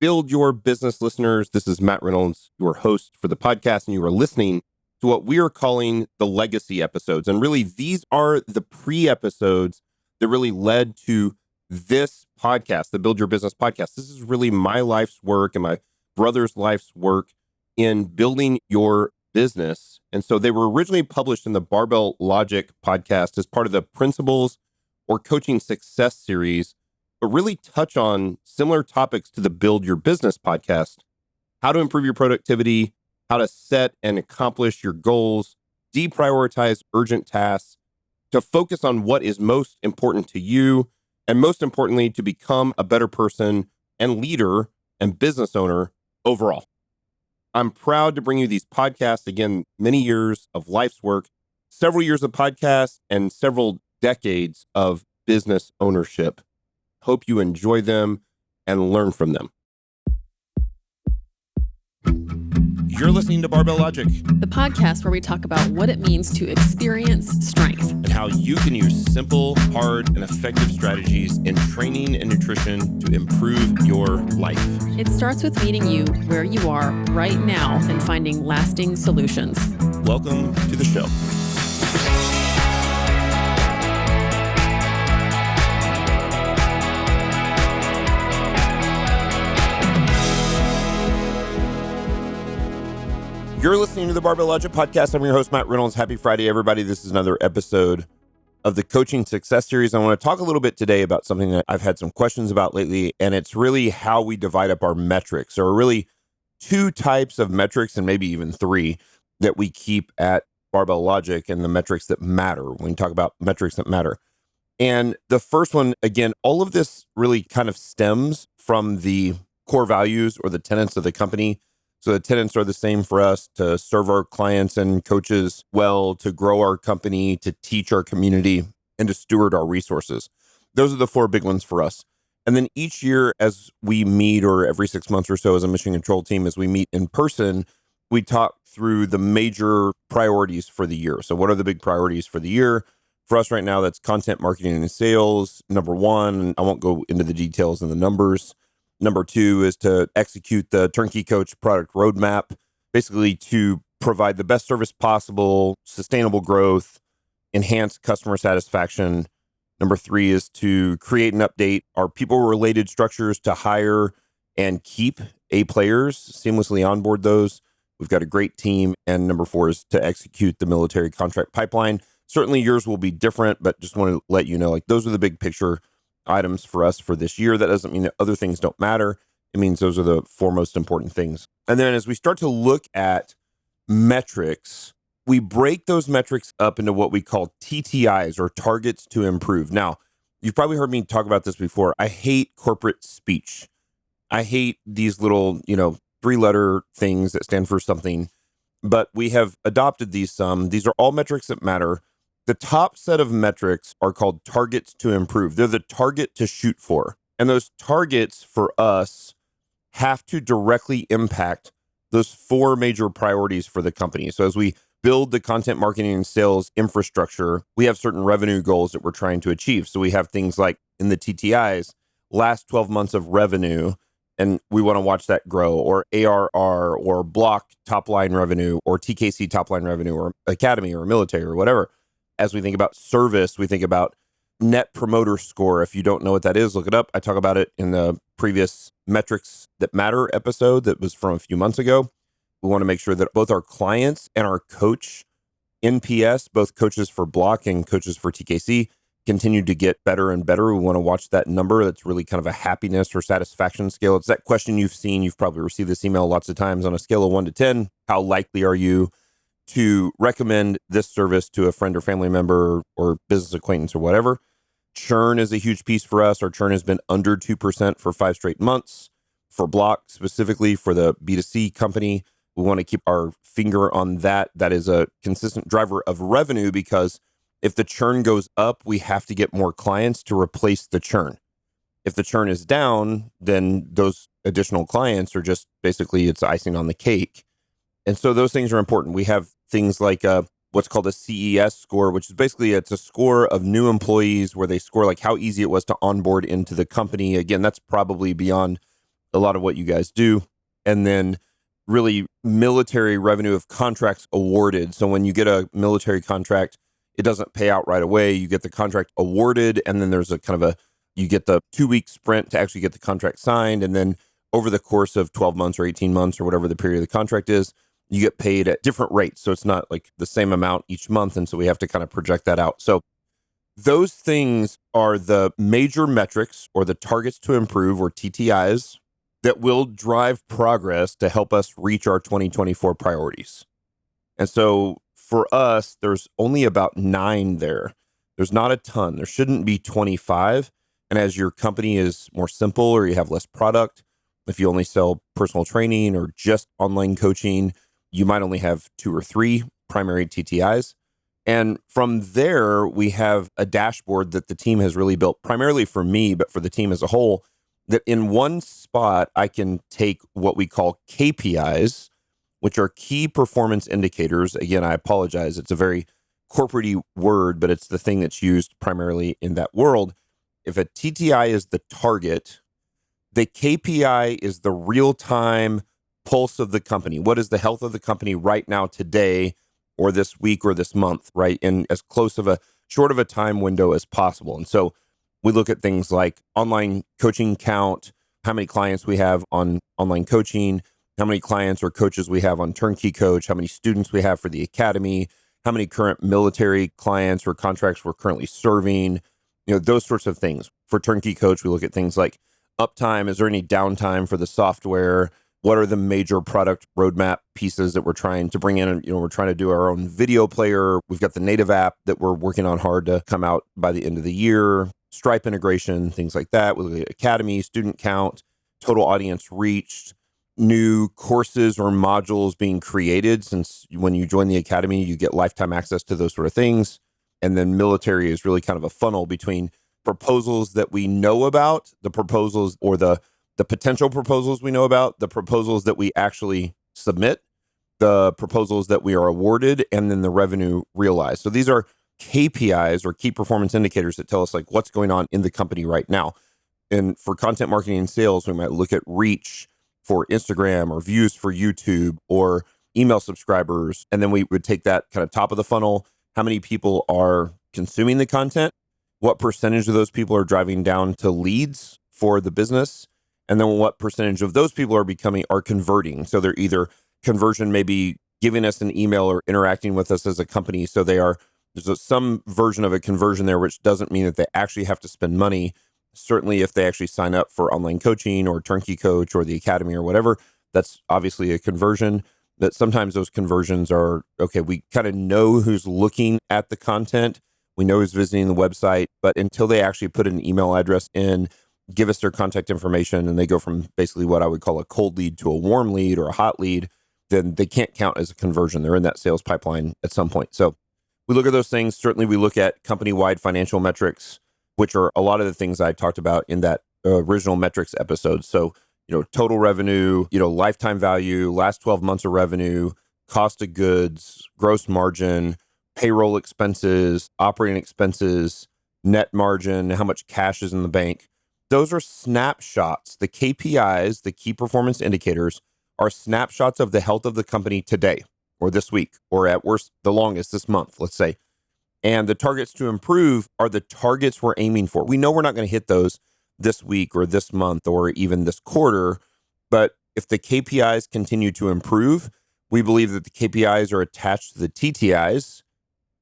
Build Your Business listeners. This is Matt Reynolds, your host for the podcast, and you are listening to what we are calling the legacy episodes. And really, these are the pre-episodes that really led to this podcast, the Build Your Business podcast. This is really my life's work and my brother's life's work in building your business. And so they were originally published in the Barbell Logic podcast as part of the Principles or Coaching Success series, but really touch on similar topics to the Build Your Business podcast: how to improve your productivity, how to set and accomplish your goals, deprioritize urgent tasks, to focus on what is most important to you, and most importantly, to become a better person and leader and business owner overall. I'm proud to bring you these podcasts. Again, many years of life's work, several years of podcasts, and several decades of business ownership. Hope you enjoy them and learn from them. You're listening to Barbell Logic, the podcast where we talk about what it means to experience strength and how you can use simple, hard, and effective strategies in training and nutrition to improve your life. It starts with meeting you where you are right now and finding lasting solutions. Welcome to the show. You're listening to the Barbell Logic podcast. I'm your host, Matt Reynolds. Happy Friday, everybody. This is another episode of the Coaching Success series. I want to talk a little bit today about something that I've had some questions about lately, and it's really how we divide up our metrics. There are really two types of metrics, and maybe even three, that we keep at Barbell Logic, and the metrics that matter when we talk about metrics that matter. And the first one, again, all of this really kind of stems from the core values or the tenets of the company. So the tenets are the same for us: to serve our clients and coaches well, to grow our company, to teach our community, and to steward our resources. Those are the four big ones for us. And then each year as we meet, or every 6 months or so as a mission control team, as we meet in person, we talk through the major priorities for the year. So what are the big priorities for the year? For us right now, that's content marketing and sales. Number one, I won't go into the details and the numbers. Number two is to execute the Turnkey Coach product roadmap, basically to provide the best service possible, sustainable growth, enhance customer satisfaction. Number three is to create and update our people-related structures to hire and keep A players, seamlessly onboard those. We've got a great team. And number four is to execute the military contract pipeline. Certainly yours will be different, but just want to let you know, like, those are the big picture items for us for this year. That doesn't mean that other things don't matter. It means those are the four most important things. And then as we start to look at metrics, we break those metrics up into what we call TTIs, or targets to improve. Now, you've probably heard me talk about this before. I hate corporate speech. I hate these little, three-letter things that stand for something, but we have adopted these some. These are all metrics that matter. The top set of metrics are called targets to improve. They're the target to shoot for. And those targets for us have to directly impact those four major priorities for the company. So as we build the content marketing and sales infrastructure, we have certain revenue goals that we're trying to achieve. So we have things like in the TTIs, last 12 months of revenue, and we want to watch that grow, or ARR, or block top line revenue, or TKC top line revenue, or academy, or military, or whatever. As we think about service, we think about net promoter score. If you don't know what that is, look it up. I talk about it in the previous Metrics That Matter episode that was from a few months ago. We want to make sure that both our clients and our coach NPS, both coaches for Block and coaches for TKC, continue to get better and better. We want to watch that number. That's really kind of a happiness or satisfaction scale. It's that question you've seen. You've probably received this email lots of times. On a scale of 1 to 10, how likely are you to recommend this service to a friend or family member or business acquaintance or whatever? Churn is a huge piece for us. Our churn has been under 2% for 5 straight months. For Block, specifically for the B2C company, we want to keep our finger on that. That is a consistent driver of revenue, because if the churn goes up, we have to get more clients to replace the churn. If the churn is down, then those additional clients are just basically, it's icing on the cake. And so those things are important. We have things like what's called a CES score, which is basically, it's a score of new employees where they score like how easy it was to onboard into the company. Again, that's probably beyond a lot of what you guys do. And then really military revenue of contracts awarded. So when you get a military contract, it doesn't pay out right away. You get the contract awarded, and then there's a kind of you get the 2-week sprint to actually get the contract signed. And then over the course of 12 months or 18 months or whatever the period of the contract is, you get paid at different rates. So it's not like the same amount each month. And so we have to kind of project that out. So those things are the major metrics or the targets to improve or TTIs that will drive progress to help us reach our 2024 priorities. And so for us, there's only about 9 there. There's not a ton. There shouldn't be 25. And as your company is more simple or you have less product, if you only sell personal training or just online coaching, you might only have 2 or 3 primary TTIs. And from there, we have a dashboard that the team has really built primarily for me, but for the team as a whole, that in one spot, I can take what we call KPIs, which are key performance indicators. Again, I apologize. It's a very corporate-y word, but it's the thing that's used primarily in that world. If a TTI is the target, the KPI is the real-time pulse of the company. What is the health of the company right now, today, or this week, or this month, right? In as close of a short of a time window as possible. And so we look at things like online coaching count, how many clients we have on online coaching, how many clients or coaches we have on Turnkey Coach, how many students we have for the academy, how many current military clients or contracts we're currently serving, those sorts of things. For Turnkey Coach, we look at things like uptime. Is there any downtime for the software? What are the major product roadmap pieces that we're trying to bring in? We're trying to do our own video player. We've got the native app that we're working on hard to come out by the end of the year, Stripe integration, things like that. We look at academy, student count, total audience reached, new courses or modules being created, since when you join the academy, you get lifetime access to those sort of things. And then military is really kind of a funnel between proposals that we know about, the proposals or the potential proposals we know about, the proposals that we actually submit, the proposals that we are awarded, and then the revenue realized. So these are KPIs or key performance indicators that tell us like what's going on in the company right now. And for content marketing and sales, we might look at reach for Instagram or views for YouTube or email subscribers. And then we would take that kind of top of the funnel. How many people are consuming the content? What percentage of those people are driving down to leads for the business? And then what percentage of those people are converting? So they're either conversion, maybe giving us an email or interacting with us as a company. So there's some version of a conversion there, which doesn't mean that they actually have to spend money. Certainly if they actually sign up for online coaching or Turnkey Coach or the academy or whatever, that's obviously a conversion. That sometimes those conversions are, okay, we kind of know who's looking at the content. We know who's visiting the website, but until they actually put an email address in, give us their contact information, and they go from basically what I would call a cold lead to a warm lead or a hot lead, then they can't count as a conversion. They're in that sales pipeline at some point. So we look at those things. Certainly we look at company-wide financial metrics, which are a lot of the things I talked about in that original metrics episode. So, total revenue, lifetime value, last 12 months of revenue, cost of goods, gross margin, payroll expenses, operating expenses, net margin, how much cash is in the bank. Those are snapshots. The KPIs, the key performance indicators, are snapshots of the health of the company today or this week, or at worst, the longest this month, let's say. And the targets to improve are the targets we're aiming for. We know we're not going to hit those this week or this month or even this quarter, but if the KPIs continue to improve, we believe that the KPIs are attached to the TTIs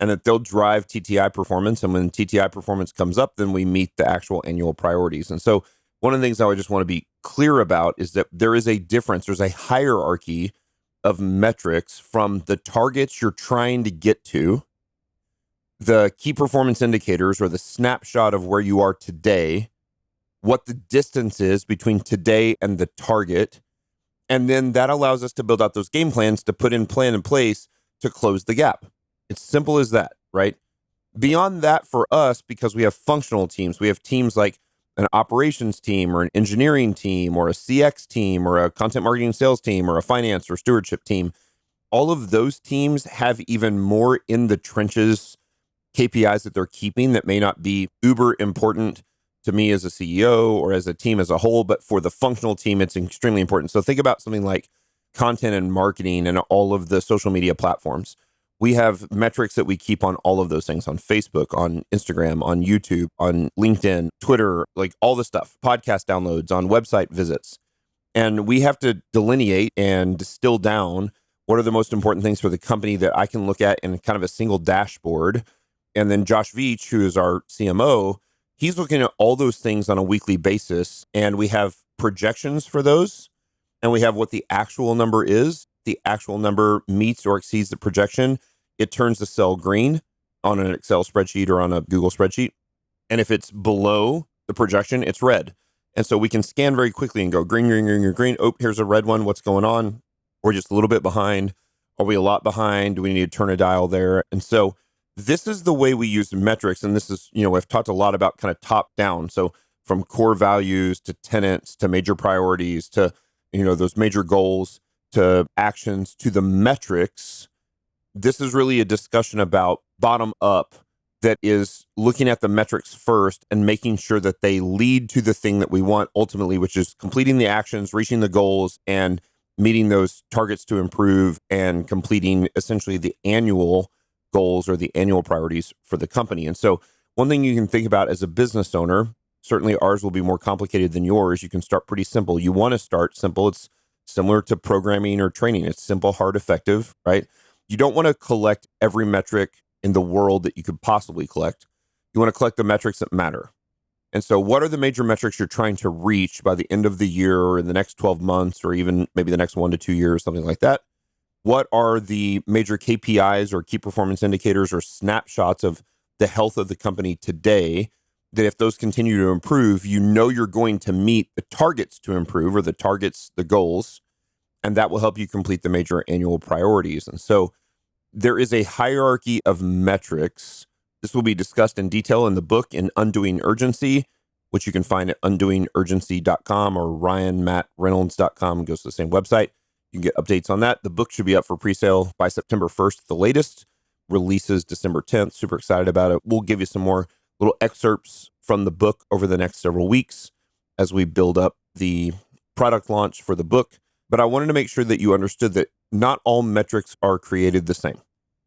and that they'll drive TTI performance. And when TTI performance comes up, then we meet the actual annual priorities. And so one of the things I would just want to be clear about is that there is a difference. There's a hierarchy of metrics from the targets you're trying to get to, the key performance indicators or the snapshot of where you are today, what the distance is between today and the target. And then that allows us to build out those game plans to put in plan in place to close the gap. It's simple as that, right? Beyond that for us, because we have functional teams, we have teams like an operations team or an engineering team or a CX team or a content marketing and sales team or a finance or stewardship team. All of those teams have even more in the trenches KPIs that they're keeping that may not be uber important to me as a CEO or as a team as a whole, but for the functional team, it's extremely important. So think about something like content and marketing and all of the social media platforms. We have metrics that we keep on all of those things, on Facebook, on Instagram, on YouTube, on LinkedIn, Twitter, like all the stuff, podcast downloads, on website visits. And we have to delineate and distill down what are the most important things for the company that I can look at in kind of a single dashboard. And then Josh Veach, who is our CMO, he's looking at all those things on a weekly basis. And we have projections for those. And we have what the actual number is. The actual number meets or exceeds the projection. It turns the cell green on an Excel spreadsheet or on a Google spreadsheet. And if it's below the projection, it's red. And so we can scan very quickly and go green, green, green, green, green. Oh, here's a red one. What's going on? We're just a little bit behind. Are we a lot behind? Do we need to turn a dial there? And so this is the way we use metrics. And this is, I've talked a lot about kind of top down. So from core values to tenets to major priorities to, those major goals to actions to the metrics. This is really a discussion about bottom up that is looking at the metrics first and making sure that they lead to the thing that we want ultimately, which is completing the actions, reaching the goals, and meeting those targets to improve and completing essentially the annual goals or the annual priorities for the company. And so one thing you can think about as a business owner, certainly ours will be more complicated than yours. You can start pretty simple. You want to start simple. It's similar to programming or training. It's simple, hard, effective, right? You don't want to collect every metric in the world that you could possibly collect. You want to collect the metrics that matter. And so what are the major metrics you're trying to reach by the end of the year or in the next 12 months or even maybe the next 1 to 2 years, something like that? What are the major KPIs or key performance indicators or snapshots of the health of the company today that if those continue to improve, you're going to meet the targets to improve or the goals, and that will help you complete the major annual priorities. And so there is a hierarchy of metrics. This will be discussed in detail in the book in Undoing Urgency, which you can find at undoingurgency.com or ryanmattreynolds.com. It goes to the same website. You can get updates on that. The book should be up for pre-sale by September 1st, the latest. Releases December 10th. Super excited about it. We'll give you some more little excerpts from the book over the next several weeks as we build up the product launch for the book. But I wanted to make sure that you understood that not all metrics are created the same.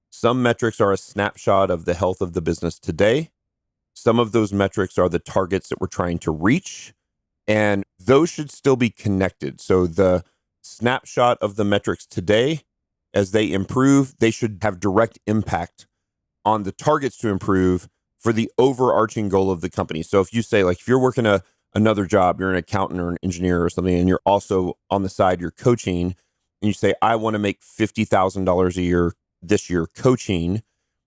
Some metrics are a snapshot of the health of the business today. Some of those metrics are the targets that we're trying to reach, and those should still be connected. So the snapshot of the metrics today, as they improve, they should have direct impact on the targets to improve for the overarching goal of the company. So if you say, like, if you're working another job, you're an accountant or an engineer or something, and you're also on the side, you're coaching, and you say, I want to make $50,000 a year this year coaching,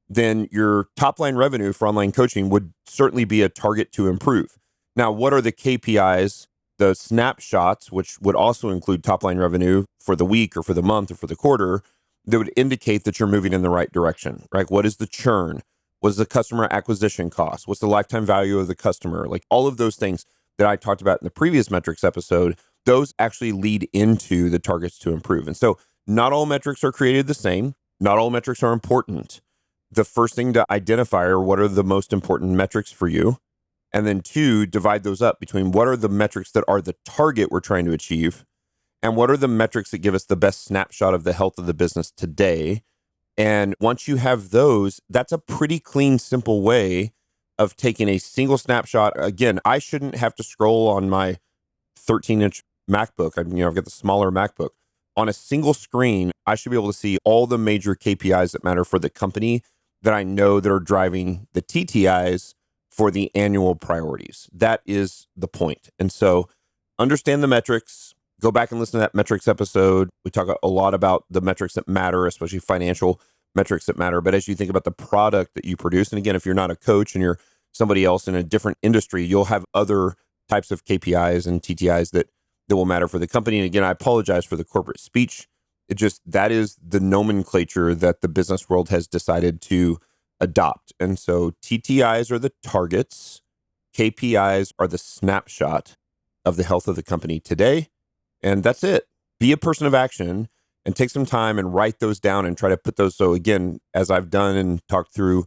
then your top line revenue for online coaching would certainly be a target to improve. Now, what are the KPIs, the snapshots, which would also include top line revenue for the week or for the month or for the quarter, that would indicate that you're moving in the right direction, right? What is the churn? What's the customer acquisition cost? What's the lifetime value of the customer? Like all of those things that I talked about in the previous metrics episode, those actually lead into the targets to improve. And so not all metrics are created the same. Not all metrics are important. The first thing to identify are what are the most important metrics for you. And then 2, divide those up between what are the metrics that are the target we're trying to achieve and what are the metrics that give us the best snapshot of the health of the business today. And once you have those, that's a pretty clean, simple way of taking a single snapshot. Again, I shouldn't have to scroll on my 13-inch MacBook. I've got the smaller MacBook. On a single screen, I should be able to see all the major KPIs that matter for the company that I know that are driving the TTIs for the annual priorities. That is the point. And so understand the metrics. Go back and listen to that metrics episode. We talk a lot about the metrics that matter, especially financial metrics that matter. But as you think about the product that you produce, and again, if you're not a coach and you're somebody else in a different industry, you'll have other types of KPIs and TTIs that will matter for the company. And again, I apologize for the corporate speech. That is the nomenclature that the business world has decided to adopt. And so TTIs are the targets. KPIs are the snapshot of the health of the company today. And that's it. Be a person of action and take some time and write those down and try to put those. So again, as I've done and talked through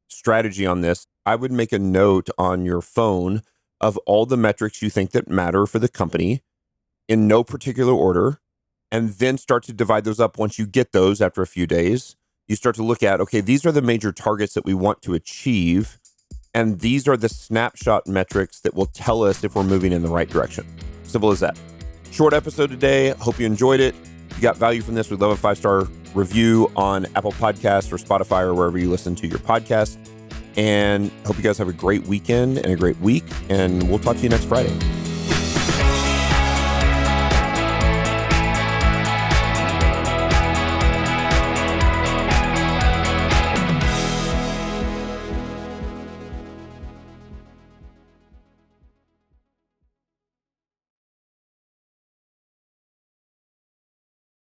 strategy on this, I would make a note on your phone of all the metrics you think that matter for the company in no particular order, and then start to divide those up. Once you get those after a few days, you start to look at, okay, these are the major targets that we want to achieve, and these are the snapshot metrics that will tell us if we're moving in the right direction. Simple as that. Short episode today. Hope you enjoyed it. If you got value from this, we'd love a 5-star review on Apple Podcasts or Spotify or wherever you listen to your podcast. And hope you guys have a great weekend and a great week. And we'll talk to you next Friday.